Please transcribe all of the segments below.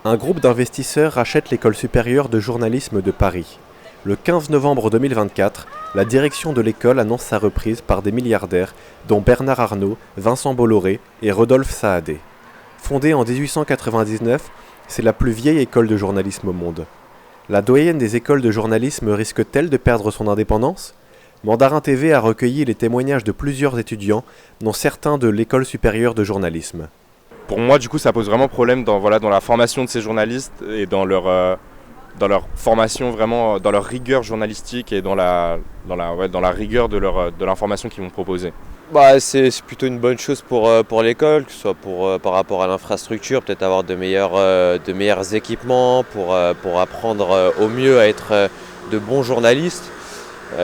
Un groupe d'investisseurs rachète l'école supérieure de journalisme de Paris. Le 15 novembre 2024, la direction de l'école annonce sa reprise par des milliardaires dont Bernard Arnault, Vincent Bolloré et Rodolphe Saadé. Fondée en 1899, c'est la plus vieille école de journalisme au monde. La doyenne des écoles de journalisme risque-t-elle de perdre son indépendance ? Mandarin TV a recueilli les témoignages de plusieurs étudiants, dont certains de l'école supérieure de journalisme. Pour moi, du coup, ça pose vraiment problème dans la formation de ces journalistes et dans leur formation, vraiment, dans leur rigueur journalistique et dans la rigueur de l'information qu'ils vont proposer. C'est plutôt une bonne chose pour l'école, que ce soit par rapport à l'infrastructure, peut-être avoir de meilleurs équipements pour apprendre au mieux à être de bons journalistes.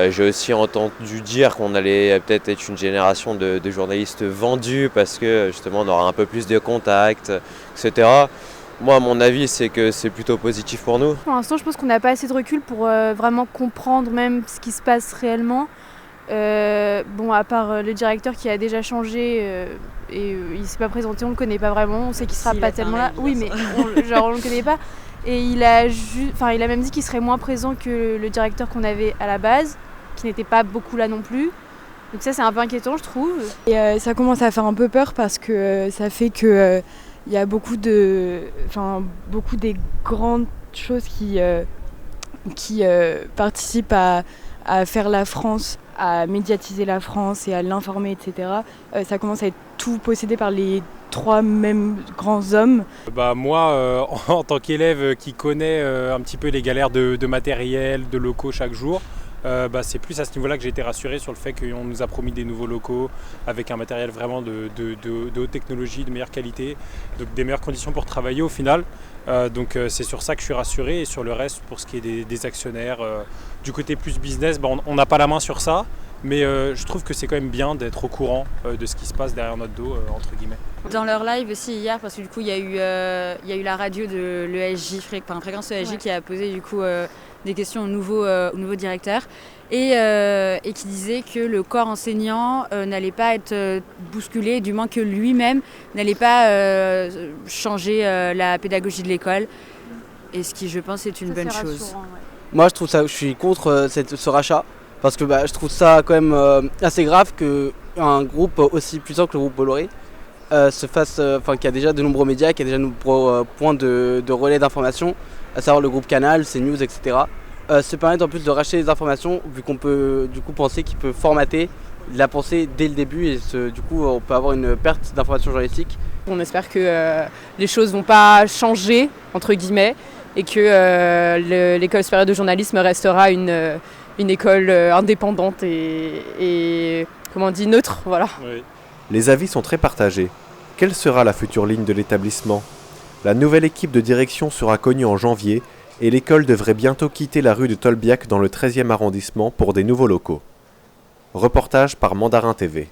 J'ai aussi entendu dire qu'on allait peut-être être une génération de journalistes vendus parce que justement on aura un peu plus de contacts, etc. Moi, à mon avis, c'est que c'est plutôt positif pour nous. Pour l'instant, je pense qu'on n'a pas assez de recul pour vraiment comprendre même ce qui se passe réellement. À part le directeur qui a déjà changé et il ne s'est pas présenté, on ne le connaît pas vraiment, on sait qu'il ne sera pas tellement là. Oui, mais on ne le connaît pas. Et il a même dit qu'il serait moins présent que le directeur qu'on avait à la base, qui n'était pas beaucoup là non plus. Donc ça, c'est un peu inquiétant, je trouve. Et ça commence à faire un peu peur parce que ça fait que il y a beaucoup des grandes choses qui participent à faire la France, à médiatiser la France et à l'informer, etc. Ça commence à être tout possédé par les trois mêmes grands hommes. Moi, en tant qu'élève qui connaît un petit peu les galères de matériel, de locaux chaque jour, c'est plus à ce niveau-là que j'ai été rassuré sur le fait qu'on nous a promis des nouveaux locaux avec un matériel vraiment de haute technologie, de meilleure qualité, donc des meilleures conditions pour travailler au final. C'est sur ça que je suis rassuré, et sur le reste, pour ce qui est des actionnaires, du côté plus business, on n'a pas la main sur ça, mais je trouve que c'est quand même bien d'être au courant de ce qui se passe derrière notre dos, entre guillemets. Dans leur live aussi hier, parce que du coup il y a eu la radio de l'ESJ, Fréquence ESJ, qui a posé du coup des questions au nouveau directeur et qui disait que le corps enseignant n'allait pas être bousculé, du moins que lui-même n'allait pas changer la pédagogie de l'école, et ce qui, je pense, est une bonne chose. Ouais. Moi, je suis contre ce rachat parce que je trouve ça quand même assez grave qu'un groupe aussi puissant que le groupe Bolloré qui a déjà de nombreux médias, qui a déjà de nombreux points de relais d'information, à savoir le groupe Canal, CNews, etc. Se permettre en plus de racheter les informations, vu qu'on peut du coup penser qu'il peut formater la pensée dès le début, et du coup on peut avoir une perte d'informations journalistiques. On espère que les choses ne vont pas changer, entre guillemets, et que l'école supérieure de journalisme restera une école indépendante et comment on dit, neutre, voilà. Oui. Les avis sont très partagés. Quelle sera la future ligne de l'établissement ? La nouvelle équipe de direction sera connue en janvier et l'école devrait bientôt quitter la rue de Tolbiac dans le 13e arrondissement pour des nouveaux locaux. Reportage par Mandarin TV.